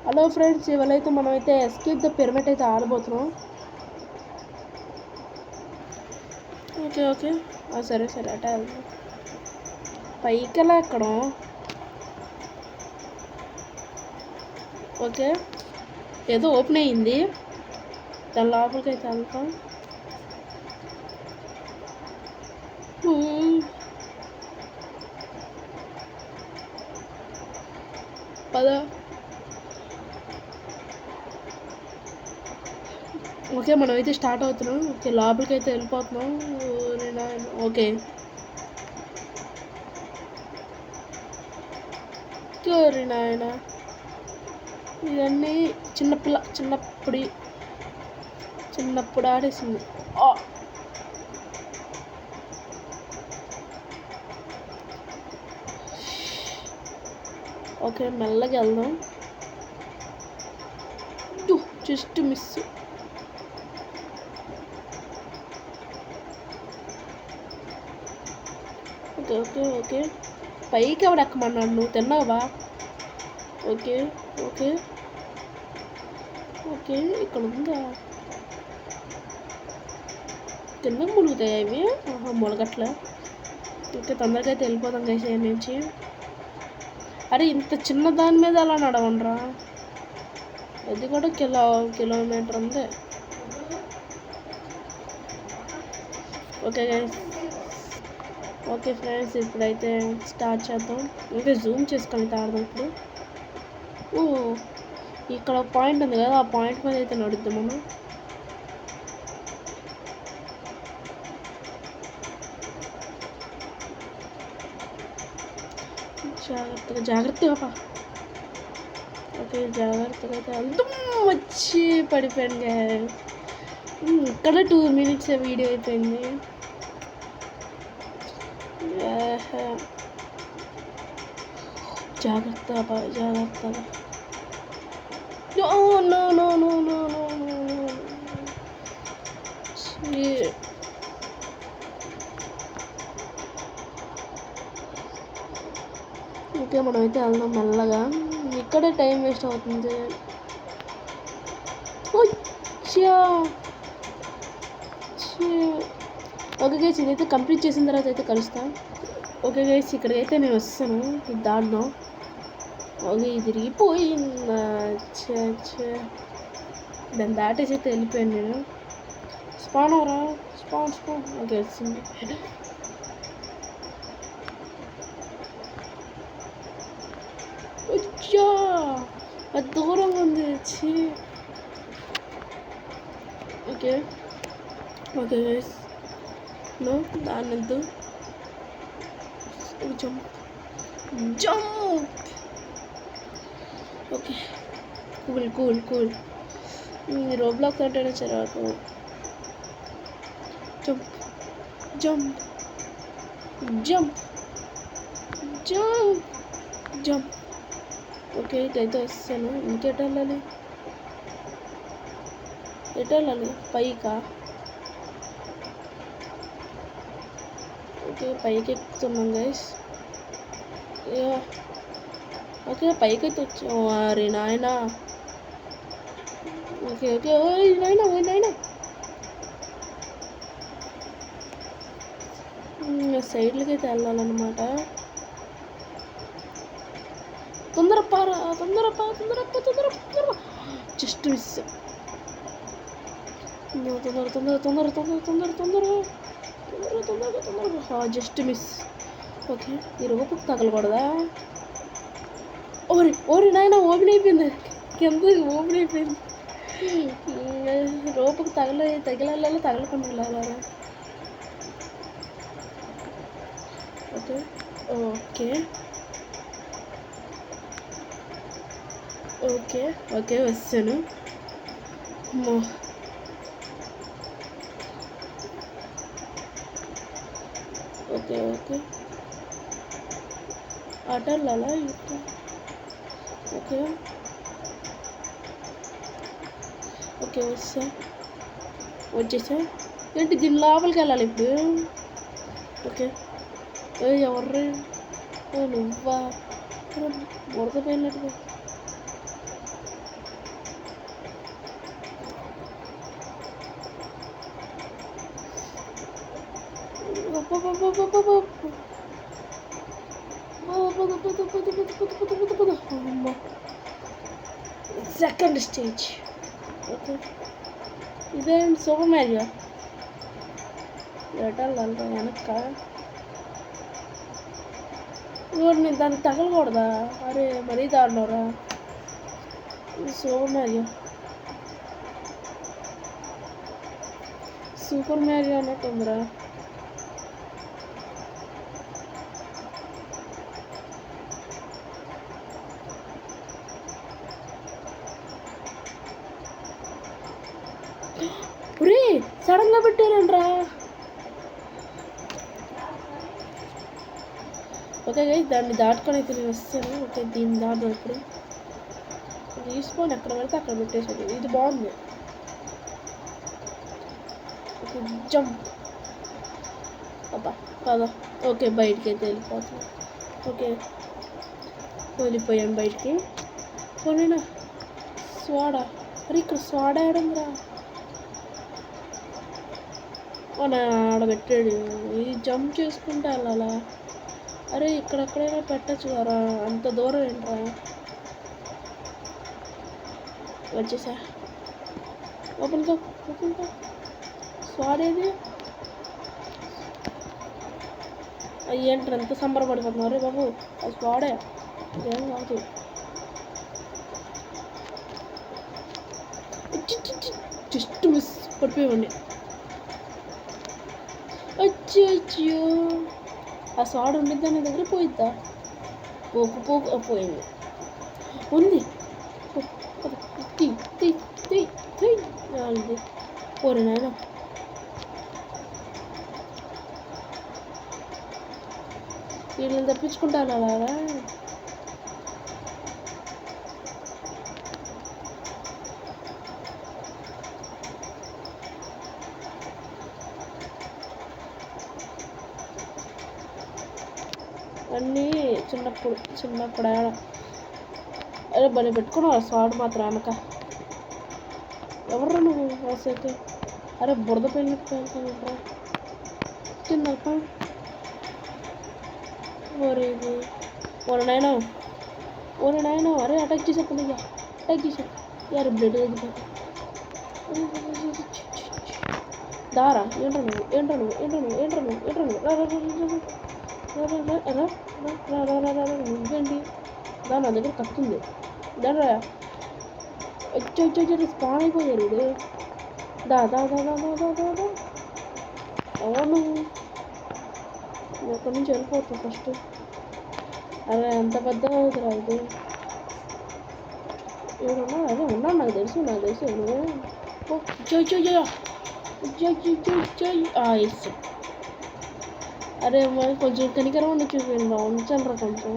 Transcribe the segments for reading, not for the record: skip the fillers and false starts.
Hello friends, ఇవాళైతే మనమైతే escape the pyramid అయితే ఆడబోతున్నాం. Okay okay సరే సరే అటే వెళ్దాం. పైకి ఎలా ఎక్కడం? ఓకే, ఏదో ఓపెన్ అయ్యింది, దాని లోపలికి అయితే వెళ్తాం. పద. ఓకే, మనమైతే స్టార్ట్ అవుతున్నాం. ఓకే, లోపలికి అయితే వెళ్ళిపోతున్నాం. ఓకే ఓరి నాయన, ఇవన్నీ చిన్నప్పుడు ఆడేసింది. ఓకే, మెల్లగా వెళ్దాం. Just miss. Okay okay okay, పైకి ఎవడు ఎక్కమన్నాడు? నువ్వు తిన్నావా? ఓకే ఓకే ఓకే, ఇక్కడ ఉందా? కిందకు మునుగుతాయి అవి? మునగట్లే. ఓకే, తొందరగా అయితే వెళ్ళిపోతాం గైస్ ఇక్కడ నుంచి. అరే, ఇంత చిన్న దాని మీద అలా నడవండ్రా. అది కూడా కిలోమీటర్ ఉంది. ఓకే గైస్, ఓకే ఫ్రెండ్స్, ఇప్పుడైతే స్టార్ట్ చేద్దాం. ఇంకా జూమ్ చేసుకొని ఆడదాం. ఇప్పుడు ఇక్కడ పాయింట్ ఉంది కదా, ఆ పాయింట్ మీద అయితే నడుద్దాం మనం. జాగ్రత్తగా. ఓకే, జాగ్రత్తగా అయితే వెళ్దాం. వచ్చి పడిపోయింది. ఇక్కడ 2 minutes వీడియో అయిపోయింది. జాగ్రత్తగా. ఓకే, మనమైతే వెళ్దాం మెల్లగా. ఇక్కడే టైం వేస్ట్ అవుతుంది. ఓకే గైస్, ఇదైతే కంప్లీట్ చేసిన తర్వాత అయితే కలుస్తాం. ఓకే గైస్, ఇక్కడికైతే నేను వస్తాను. ఇది దాడినాం. ఓకే, ఇది తిరిగిపోయిందా? దాన్ని దాటేసి అయితే వెళ్ళిపోయాను నేను. స్పాన్ అవరా, స్పాన్. ఓకే, వచ్చింది. అది దూరంగా ఉంది. ఓకే ఓకే గైస్, దాన్ని వద్దు. జంప్. Okay, cool. రోబ్లాక్స్ అంటేనే చిరాకు. జంప్. ఓకే, ఇదైతే వస్తాను. ఇంకెటు వెళ్ళాలి? పైకా? ఓకే, పైకి ఎక్కుతున్నాం గైస్. ఓకే, పైకి అయితే వచ్చాం. అరే నాయనా. ఓకే ఓయ్ నాయనా. సైడ్లకి అయితే వెళ్ళాలన్నమాట. తొందరపా. Just miss. తొందరగా. Just miss. ఓకే, ఈ రోపుకు తగలకూడదా? ఓరి నాయన, ఓపెన్ అయిపోయింది. కింద ఓపెన్ అయిపోయింది. రోపుకు తగలకుండా వెళ్ళాలా? ఓకే వస్తాను. ఓకే ఆటలాలా? ఓకే వచ్చేసా. ఏంటి, దీని లోపలికి వెళ్ళాలి ఇప్పుడు? ఓకే, ఎవర్రీ? నువ్వా? బురద పోయినట్టుగా. Second stage. ఓకే, ఇదేంటి సూపర్ మ్యారియో ఎటాలంటే వెనక్క నేను దానికి తగలకూడదా? అరే మరీ దాడినవరా. సూపర్ మ్యారియో సూపర్ మ్యారియో అన్నట్టు ఉందిరా. ఒరే సడన్గా పెట్టారంట్రా. ఓకే గైస్, దాన్ని దాటుకొని అయితే నేను వస్తాను. ఓకే, దీన్ని దాటు ఇప్పుడు తీసుకొని ఎక్కడ పెడితే అక్కడ పెట్టేసాడు. ఇది బాగుంది. Okay, jump. అబ్బా కాదా. ఓకే, బయటికి అయితే వెళ్ళిపోతున్నాను. ఓకే, వెళ్ళిపోయాను బయటికి. పోయినా స్వాడా. అరే ఇక్కడ స్వాడా ఆడందిరా. ఆడబెట్టాడు. ఇది జంప్ చేసుకుంటే వెళ్ళాలా? అరే ఇక్కడెక్కడైనా పెట్టచ్చు కదా, అంత దూరం ఏంట్రా. వచ్చేసా. ఓపెన్గా స్వాడేది. ఏంట్రా ఎంత సంబరపడిపోతున్నారు బాబు. అది స్వాడే, ఇదేం కాదు. Just miss పడిపోయామండి. అచ్చో, ఆ స్వాడ్ ఉండిద్దా నీ దగ్గర? పోయిద్దా? పోయింది. ఉంది. పోరే నాయన. వీళ్ళని తప్పించుకుంటాను అలాగా. అన్నీ చిన్నప్పుడు అరే భలే పెట్టుకున్నావు స్వాడ్ మాత్రం వెనక. ఎవరు నువ్వు అసలు? అరే బురద పెళ్ళిపోయిందా కిందప్ప. ఓరేది ఓరే నాయన అరే అటాక్ చేసేస్తుంది. ఇక అటాక్ చేసా. యారు బ్లడ్ తగ్గిపోతా. దారా ఏంట్రా నువ్వేంటి? దాని నా దగ్గర కత్తుంది. దారా వచ్చి స్పాన్ అయిపోయారు. ఇది అవును, అక్కడి నుంచి వెళ్ళిపోతా ఫస్ట్. అరే ఎంత పెద్ద అవుతురా ఇది. ఎవరున్నా? అదే ఉన్నాను, నాకు తెలుసు నువ్వే. ఎస్. అరే మరి కొంచెం కనికరం ఉండి చూపించండి, ఉంచండి కొంచెం.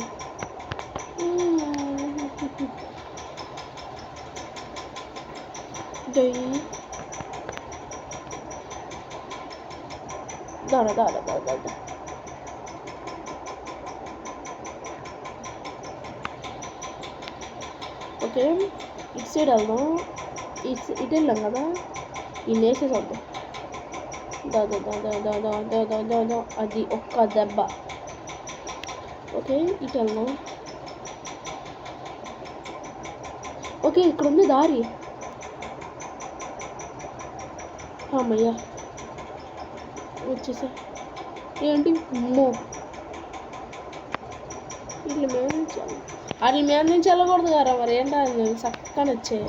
దాడా ఓకే, ఇటు సైడ్ వెళ్దాం. ఇటు వెళ్ళాం కదా, ఈ వేసేసి వద్దాం. అది ఒక్క దెబ్బ. ఓకే, ఇటు వెళ్దాం. ఓకే, ఇక్కడ ఉంది దారి. అమ్మయ్యా వచ్చేసా. ఏంటి అమ్మో, వీళ్ళ మీద నుంచి వెళ్ళకూడదు కదా మరి. ఏంటో చక్కని వచ్చాయి.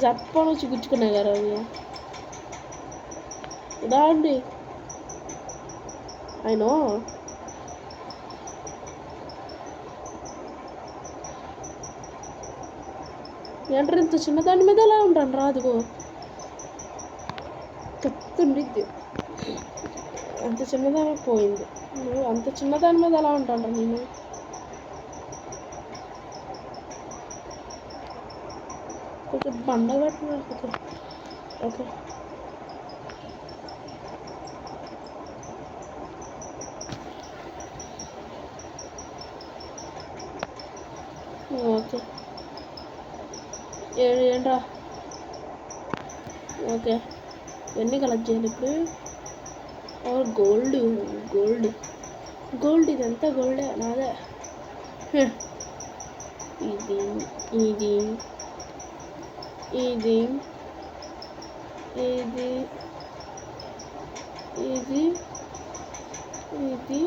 చప్పని వచ్చి గుచ్చుకున్నాయి కదా అవి. ఇదా అండి అయినో. ఏంటారు ఇంత చిన్నదాని మీద ఎలా ఉంటాను రా. అదిగో కత్తుండిద్ది. అంత చిన్నదాని పోయింది. అంత చిన్నదాని మీద ఎలా ఉంటాను నేను. కొంచెం బండ పెట్టిన. ఓకే ఓకే ఏంట్రా. ఓకే ఎన్ని కలెక్ట్ చేయాలి ఇప్పుడు? గోల్డ్ గోల్డ్ గోల్డ్ ఇదంతా గోల్డే నాదే. ఇది ఇది ఇది ఇది ఇది ఇది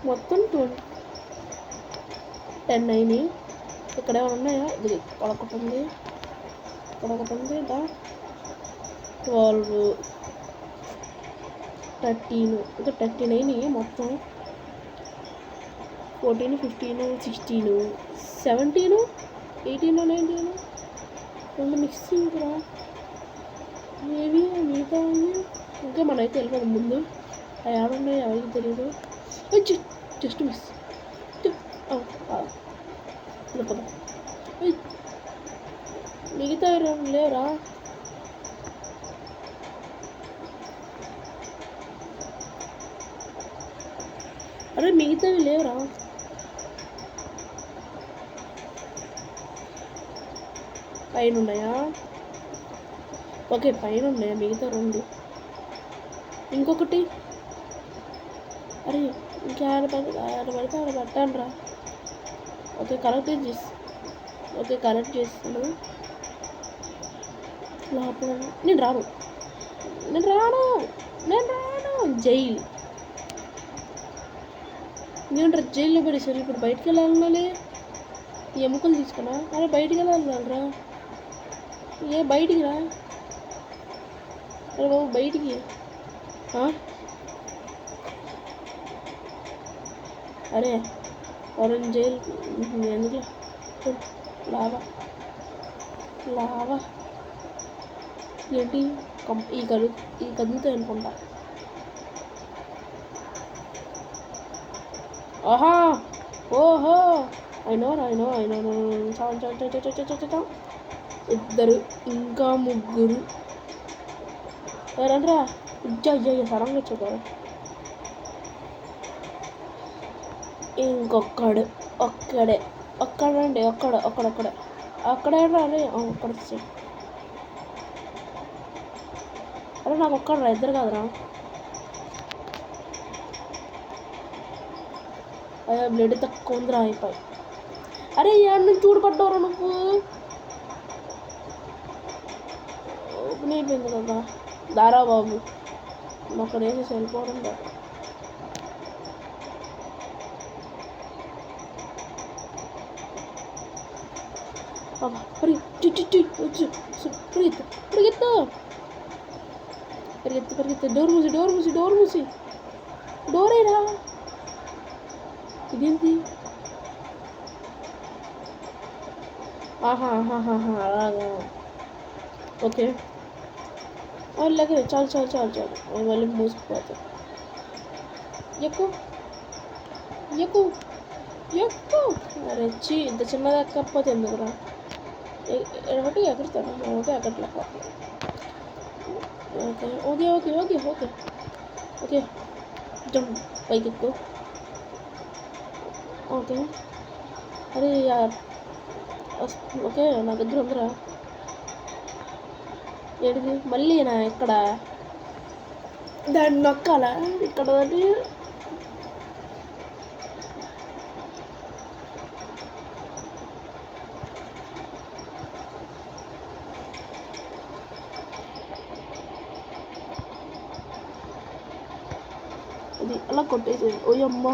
మొత్తం 10 అయినాయి. ఇక్కడ ఏమైనా ఉన్నాయా? ఇది ఒకటి ఉంది, ఇక్కడ ఒకటి ఉంది. 12 13 ఇంకా 13 అయినాయి మొత్తం. 14 15 16 17 18 19 రెండు మిక్సింగ్ రా. ఏవి మిగతా ఇంకా మనమైతే వెళ్ళిపోదాం ముందు. అవి ఆడున్నాయి ఎవరికి తెలియదు. జస్ట్ మిస్ వెళ్ళిపోదాం. మిగతా లేవురా. అరే మిగతావి లేవురా. పైన ఉన్నాయా? ఓకే పైన ఉన్నాయా మిగతా 2. ఇంకొకటి అరే ఇంకా ఆడ పడితే ఆడ పెట్టాను రా. ఓకే కరెక్ట్ చేస్తాను. లోపల నేను రాను. జైలు నేను జైల్లో పడేసారు. ఇప్పుడు బయటికి వెళ్ళాలి. ఎముకలు తీసుకున్నా. అరే బయటికి వెళ్ళాలిరా. బయటికి రా. అరే బాబు బయటికి. అరే ఆరెంజ్ జైలు ఎందుకు? లావా ఏంటి ఈ కదులుతో అనుకుంటా. ఆహా ఓహో అయినో ఇద్దరు ఇంకా 3 ఎవరంటారా? సరంగా చెప్పారు. ఇంకొక్కడు ఒక్కడండి ఒక్కడే అక్కడే రాలే. ఒక్కడ అరే నాకు ఒక్కడరా, ఇద్దరు కాదురా. అదే బ్లడ్ తక్కువ ఉందిరా అయిపోయి. అరే ఏడు చూడపడ్డావురా నువ్వు. ఓపెన్ అయిపోయింది కదా. దారా బాబు అక్కడ వేసేసి వెళ్ళిపోవడం కదా. పరిగెత్తు. డోర్ మూసి. డోరేరా ఇదేంటి? అలాగా ఓకే అలాగే చాలు మళ్ళీ మూసుకుపోతా. ఎక్కు రెచ్చి ఇంత చిన్నది ఎక్కకపోతే ఎందుకురా? ఒకటి ఎక్కడతాను. ఎక్కట్లే. ఓకే జంప్ పైకి ఎక్కువ. ఓకే అరే ఓకే నా దగ్గర ఉందిరా. ఏడిది మళ్ళీ నా ఇక్కడ దాన్ని నొక్కాలా? ఇక్కడ దాన్ని ఇది అలా కొట్టేసేది. ఓయమ్మ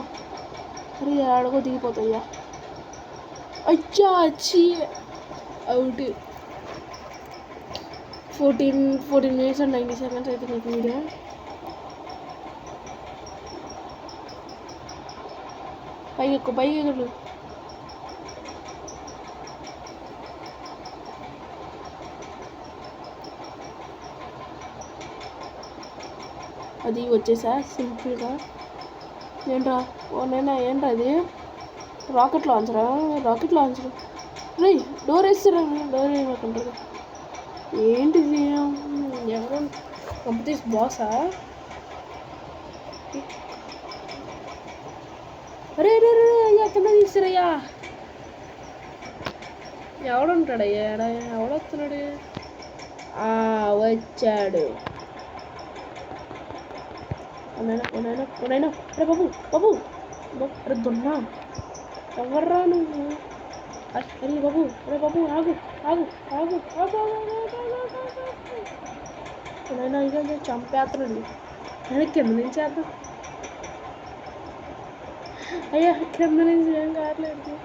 అరే ఆడగో దిగిపోతాయ్యా. అచ్చా అవుట్. 14 minutes and 90 seconds అయితే మీకు వీడియో. పైకి ఎక్కువ. అది వచ్చేసా సింపుల్గా. ఏంట్రా ఏంట్రా అది? రాకెట్ లాంచర్ రే. డోర్ వేస్తారా? డోర్ వేయకుంటారు. ఏంటిది? ఎవరు కంపెనీస్ బాసా? అరే అయ్యా కింద తీస్తారయ్యా. ఎవడుంటాడయ్యా? ఎవడొస్తున్నాడు? వచ్చాడు. ఉన్నాయినా అరే బాబు బాబు అరే దున్నా ఎవర్రా నువ్వు అరే బాబు ఆగు ఆగు ఆగు ఆగు నైనా ఇక చంపేస్తున్నాడు నేను కింద నుంచి చేద్దాం అయ్యా కింద నుంచి ఏం కావట్లేదు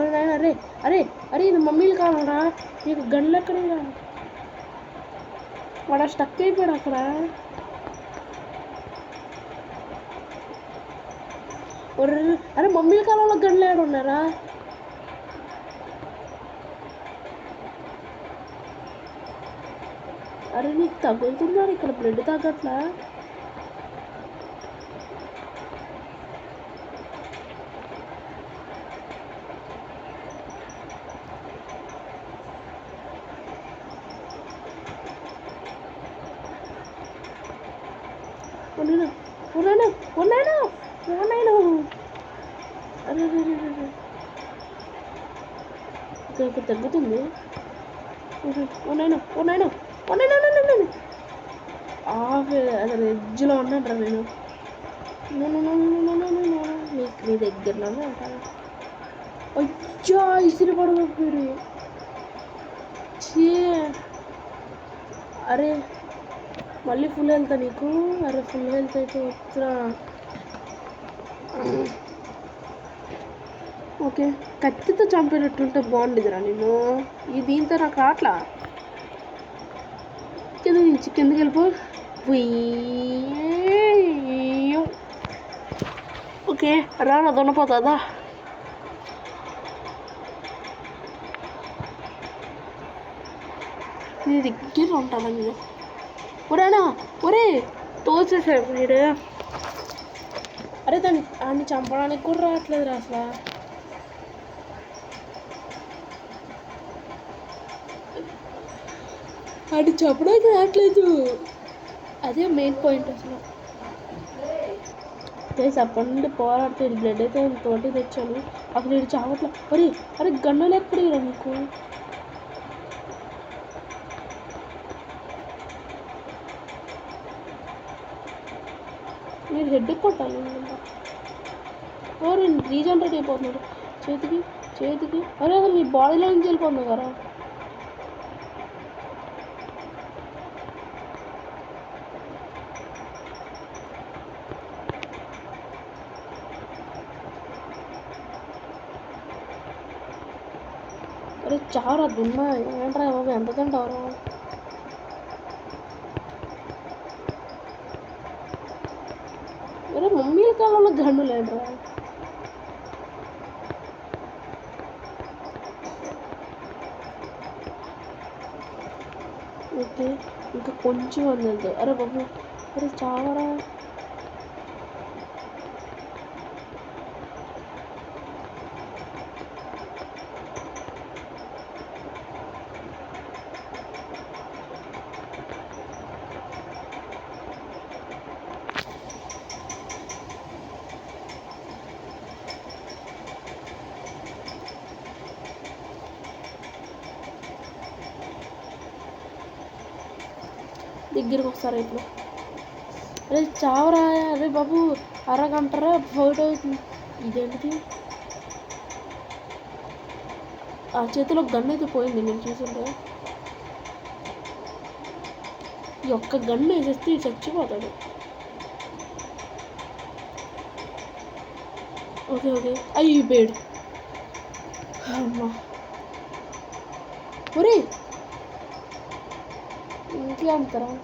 నాయన అరే అరే అరే ఇది మమ్మీలు కావాలరా నీకు గన్లు ఎక్కడేరా వాడు స్టక్ అయిపోయాడు అక్కడ అరే మమ్మీల కాలంలో గన్లు ఏడు ఉన్నారా అరే నీకు తగులుతున్నారు ఇక్కడ బ్లడ్ తగ్గట్లా ఉన్నాను అరే ఇక్కడ తగ్గుతుంది ఉన్నాను అసలు ఎడ్జ్లో ఉన్నాను నేను నీ దగ్గరలోనే ఉంటాను అయ్యా ఇసిరి పడగొట్టాడు అరే మళ్ళీ ఫుల్ హెల్త్ నీకు అరే ఫుల్ హెల్త్ అయితే వస్తున్నా ఓకే కత్తితో చంపేటట్టుంటే బాగుండేదిరా నేను ఈ దీంతో నాకు రాట్లా కిందకి వెళ్ళిపో ఓకే రానా దొన్నపోతుందా నీ దగ్గర ఉంటాను నేను ఒరే తోసేసాడు వీడు అరే దాన్ని చంపడానికి కూడా రావట్లేదు రా అసలు అది చెప్పడానికి రావట్లేదు అదే మెయిన్ పాయింట్ అసలు ప్లేస్ అప్పటి నుండి పోరాడితే బ్లడ్ అయితే తోటి తెచ్చాను అసలు వీడు చావట్లా అరే గన్ను లేకపోయిరా నీకు మీరు హెడ్ కొట్టాలి ఎవరు రీజనరేట్ అయిపోతున్నాడు చేతికి అరే అసలు నీ బాడీలో నుంచి వెళ్ళిపోతున్నావు కదా అరే చారా దున్నా ఏంట్రా బాబు ఎంత తింటావురా అరే మమ్మీల కాలంలో గన్ను లేదురా ఓకే ఇంకా కొంచెం అందంత అరే బాబు అరే చావరా దగ్గరికి వస్తారా ఇప్పుడు అరే చావరా అరే బాబు అరగంటరా ఫైట్ అవుతుంది ఇదేంటిది ఆ చేతిలో గన్ను అయితే పోయింది నేను చూసింటే ఈ ఒక్క గన్ను వేసేస్తే చచ్చిపోతాడు ఓకే అయిపోయాడు అమ్మా ఒరే ఇంట్లో అంటారా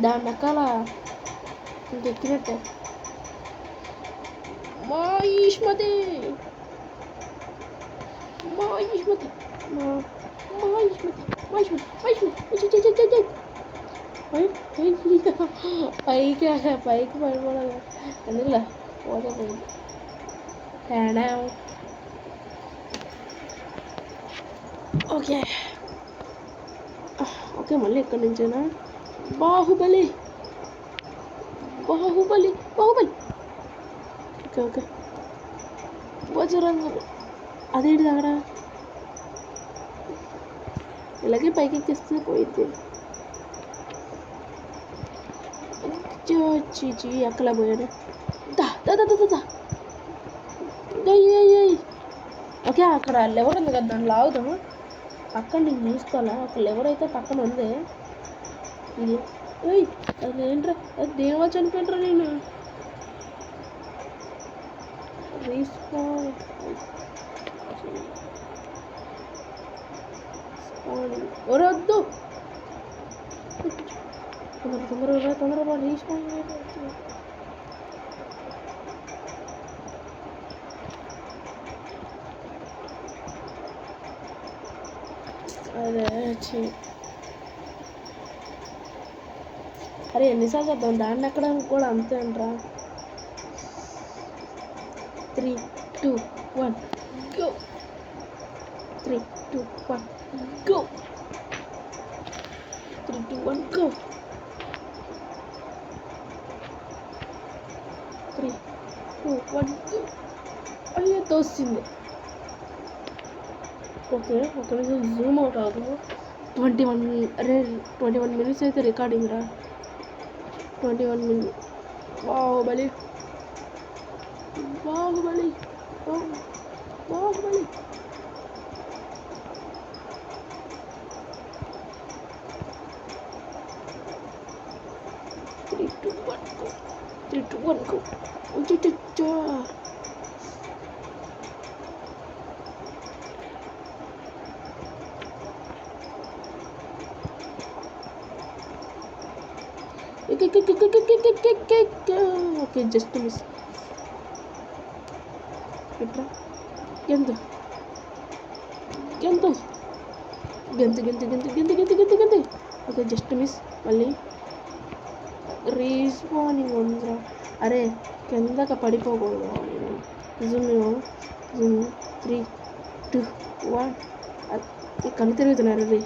దాని రకాల ఇంకెక్కినట్టే మహిష్మతి పైకి పడిపోవడం ఎందుకులే పోతుంది తేడా ఓకే మళ్ళీ ఎక్కడి నుంచేనా బాహుబలి బాహుబలి. ఓకే ఓకే వజ్రంగం. అదేంటి అక్కడ ఇలాగే పైకి ఎక్కిస్తే పోయింది. చీ అక్కలా పోయాడు. దా దా దా దా దా. ఓకే అక్కడ లెవర్ ఉంది కదా, దాన్ని లాగుదాము. అక్కడ నేను తీసుకోవాలా, ఒక లెవర్ అయితే పక్కన ఉంది. ఇది అది ఏంట్రా, అది దేనివల్ల చనిపోయింట్రా నేను. వద్దు తొందరగా రీస్పాన్. అదే అరే ఎన్నిసార్లు చేద్దాం దాన్ని ఎక్కడానికి కూడా అంతే అంటరా. 3, 2, 1 go. 3, 2, 1 go. 3, 2, 1 go. 3, 2, 1 go. అయ్యో తోస్తుంది. ఓకే ఒక నిమిషం జూమ్ అవుట్ అవుతుంది. 21 minutes అయితే రికార్డింగ్ రా. 21 minutes. Baahubali. 3, 2, 1 go. 3, 2, 1 go. Okay just miss. గెంతు ఓకే జస్ట్ మిస్. మళ్ళీ రీస్పానింగ్ ఉందిరా. అరే కిందక పడిపోకూడదు. జూమ్ 3, 2, 1 కళ్ళు తిరుగుతున్నారు. అది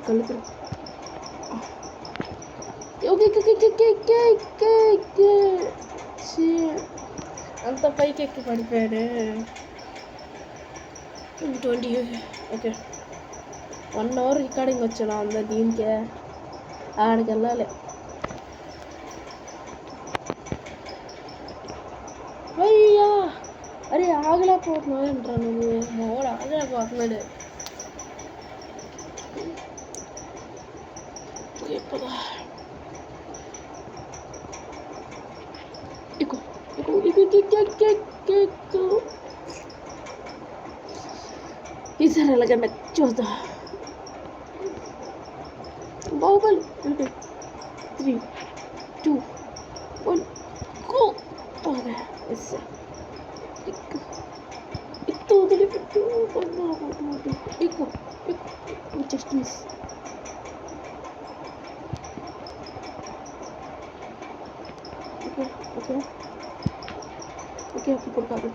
కళ్ళు తిరుగు. అంత పైకి ఎక్కి పడిపోయాడే. 20 ఓకే 1 hour రికార్డింగ్ వచ్చాను అందరు. దీనికే ఆడికి వెళ్ళాలి. అయ్యా అరే ఆగలేకపోతున్నావు ఏంట్రా నువ్వు. మా వాడు ఆగలేకపోతున్నాడు. ఈసారి ఎలాగంటే చూద్దాం. Baahubali. 3, 2, 1 go. Just miss. Okay ఇప్పుడు కాదు.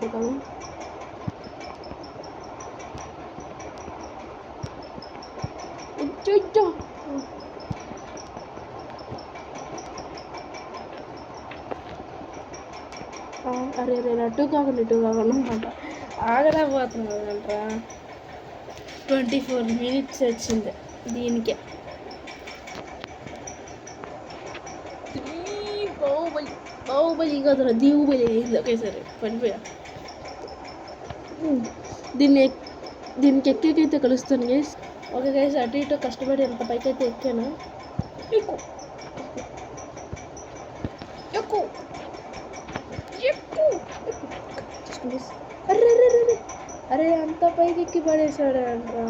అరే అటు కాకుండా ఇటు కాకుండా అనమాట. ఆగలేకపోతున్నాడంట్రా. 24 minutes వచ్చింది దీనికే. బాహుబలి కదరా, దీవుబలి అయింది ఒకేసారి. పడిపోయా. దీనికి ఎక్కేకైతే కలుస్తాను గైస్. ఓకే గైస్ అటు ఇటు కష్టపడి ఎంత పైకి అయితే ఎక్కాను. అరే అంత పైకి ఎక్కి పడేసాడు అంట్రా.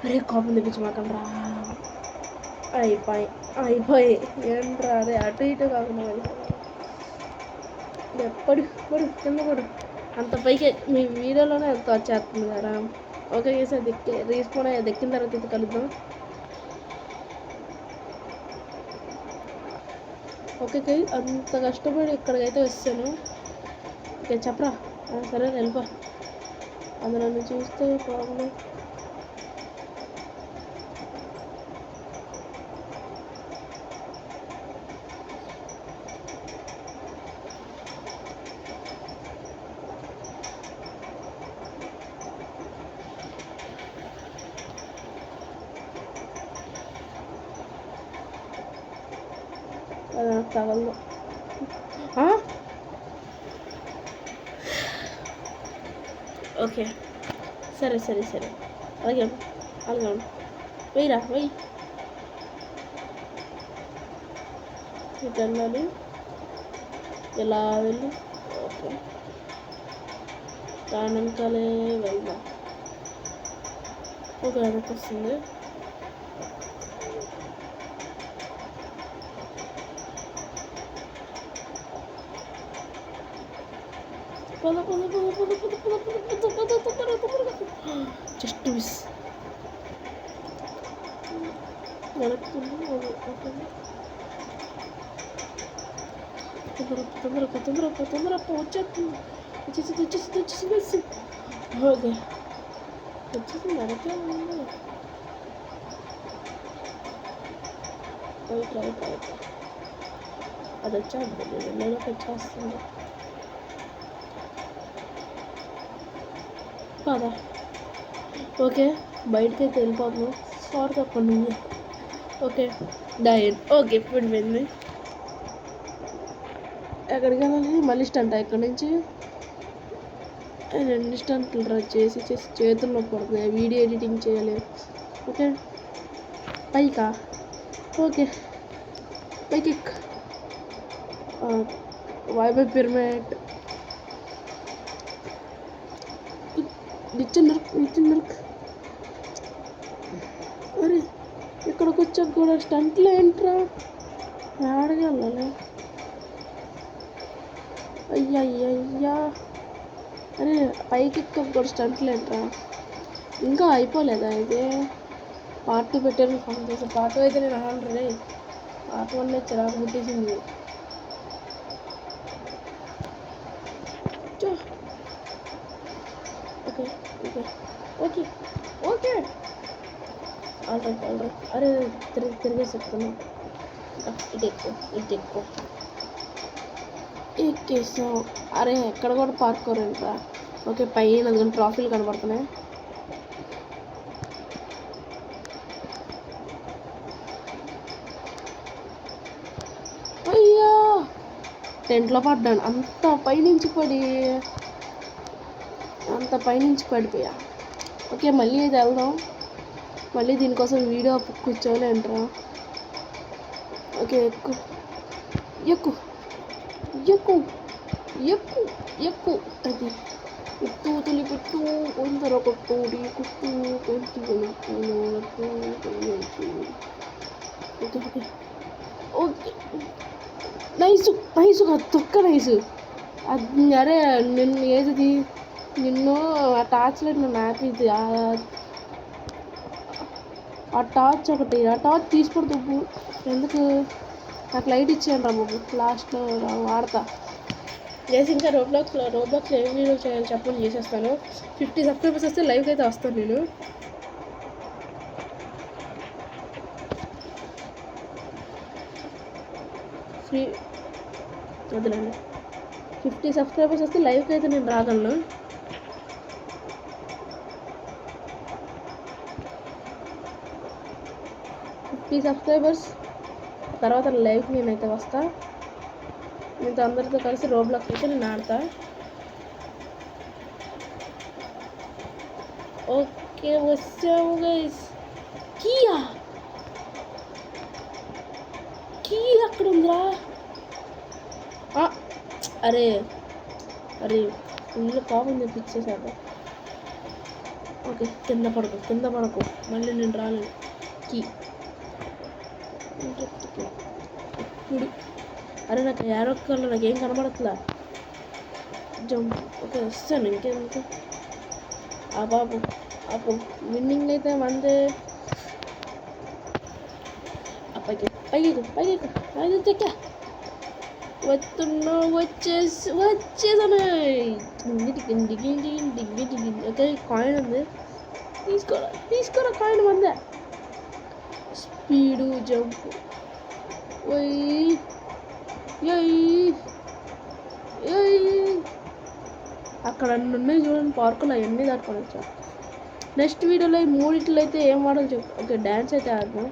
అరే కోపం తెప్పించమాకండ్రా. అయిపోయి ఏంట్రా. అదే అటు ఇటు కాకుండా పడు కింద పడు. అంత పైకి మీ వీడియోలోనే ఎంత వచ్చేస్తుంది కదా. ఓకే గైస్ అది రీస్పాన్ అది ఎక్కిన తర్వాత ఇది కలుద్దాం. ఓకే గైస్ అంత కష్టపడి ఇక్కడికైతే వచ్చాను. ఓకే చెప్పరా. సరే వెళ్ళిపో. అందులో చూస్తే ప్రాబ్లం. తగలదు. ఓకే సరే సరే సరే అలాగే అలాగే వెయ్యిరా వెయ్యి. ఇటు వెళ్ళాలి, ఎలా వెళ్ళి ఓకే దాని వెనకాలే వెళ్దాం. ఓకే వెనక్కి వస్తుంది. Just miss. తొందర వచ్చేస్తుంది వచ్చేసింది. ఓకే వచ్చేసింది వెనకే ఉంది. రైట్ రైట్ రైట్ అది వచ్చేస్తుంది, నేను వచ్చేస్తుంది. పదా ఓకే బయటకి అయితే వెళ్ళిపోతున్నాం. సారీ తప్పండి. ఓకే డైట్ ఓకే ఇప్పుడు వెళ్ళింది. ఎక్కడికి వెళ్ళాలి? మళ్ళీ స్టంట్ ఇక్కడ నుంచి 2 స్టంట్లు డ్రా చేసి చేతుల్లో పడుతున్నాయి. వీడియో ఎడిటింగ్ చేయాలి. ఓకే పైకా ఓకే పైకి వైబై పిరమిడ్ నిచ్చెన నరుకు. అరే ఇక్కడికి వచ్చాక కూడా స్టంట్లు ఏంట్రా? ఆడగా వెళ్ళాలి. అయ్యా అరే పైకి ఎక్క కూడా స్టంట్లు ఏంట్రా? ఇంకా అయిపోలేదా ఇది? పార్ట్ 2 పెట్టారు. ఫోన్ చేసి పార్ట్ 2 అయితే నేను ఆల్రెడీ పార్ట్ 1 చిరాకు పుట్టేసింది. Okay okay okay okay alright అరే తిరిగే చెప్తున్నా. ఇటు ఎక్కువ ఎక్కేసాం. అరే ఎక్కడ కూడా పార్కోరేంట్రా? ఓకే పైన అందుకని ట్రాఫీలు కనబడుతున్నాయి. అయ్యా టెంట్లో పడ్డాను. అంత పైనుంచి పడిపోయా. ఓకే మళ్ళీ అయితే వెళ్దాం. మళ్ళీ దీనికోసం వీడియో కూర్చోలేంట్రా? ఓకే ఎక్కు ఎక్కు ఎక్కు ఎక్కు ఎక్కు అది ఉట్టు తొలిపెట్టు కొందరు కొట్టు కుట్టు కొంటి ఓకే ఓకే ఓకే నైసుగా తొక్క నైసు. అది అరే నిన్ను ఏది నిన్ను ఆ టార్చ్ లైట్ నన్ను ఆపేది. ఆ టార్చ్ ఒకటి ఆ టార్చ్ తీసుకుంటూ ఎందుకు నాకు లైట్ ఇచ్చేయండి రా బాబు. లాస్ట్లో వాడతా చేసి ఇంకా రోబ్లాక్స్లో ఏం వీడియో చేయాలి చెప్పండి, చేసేస్తాను. 50 సబ్స్క్రైబర్స్ వస్తే లైవ్కి అయితే వస్తాను నేను. ఫ్రీ వదిలేండి. 50 సబ్స్క్రైబర్స్ వస్తే లైవ్కి అయితే నేను రాగలను. సబ్స్క్రైబర్స్ తర్వాత లైవ్కి నేనైతే వస్తా. మీతో అందరితో కలిసి రోబ్లాక్స్ అయితే నేను ఆడతా. ఓకే వచ్చాము గైస్. కీయా అక్కడ ఉందిరా. అరే ఫుల్ కోపం తెప్పించేసాక. ఓకే కింద పడకు మళ్ళీ నేను రాలేను. కీ ఇప్పుడు అరే నాకు యారో కలర్ నాకేం కనబడట్లా. జంప్ ఓకే వస్తాను. ఇంకేందుకు ఆ బాబు విన్నింగ్ అయితే మందే. పైకి చెక్క వస్తున్నా వచ్చేసాను. ఓకే కాయిన్ ఉంది, తీసుకోరా కాయిన్ మందే. స్పీడు జంప్ అక్కడ అన్నీ ఉన్నాయి చూడండి పార్కులు. అవన్నీ దాటుకొని వచ్చా. నెక్స్ట్ వీడియోలో ఈ 3 అయితే ఏం వాడాలి చెప్పు. ఓకే డ్యాన్స్ అయితే ఆడదాం.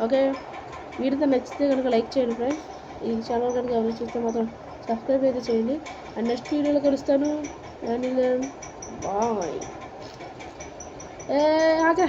ఓకే, వీడితో నచ్చితే కనుక లైక్ చేయండి ఫ్రెండ్స్. ఈ ఛానల్ కనుక ఎవరు చూస్తే మాత్రం సబ్స్క్రైబ్ అయితే చేయండి. అండ్ నెక్స్ట్ వీడియోలో కలుస్తాను. And bye. ఆగా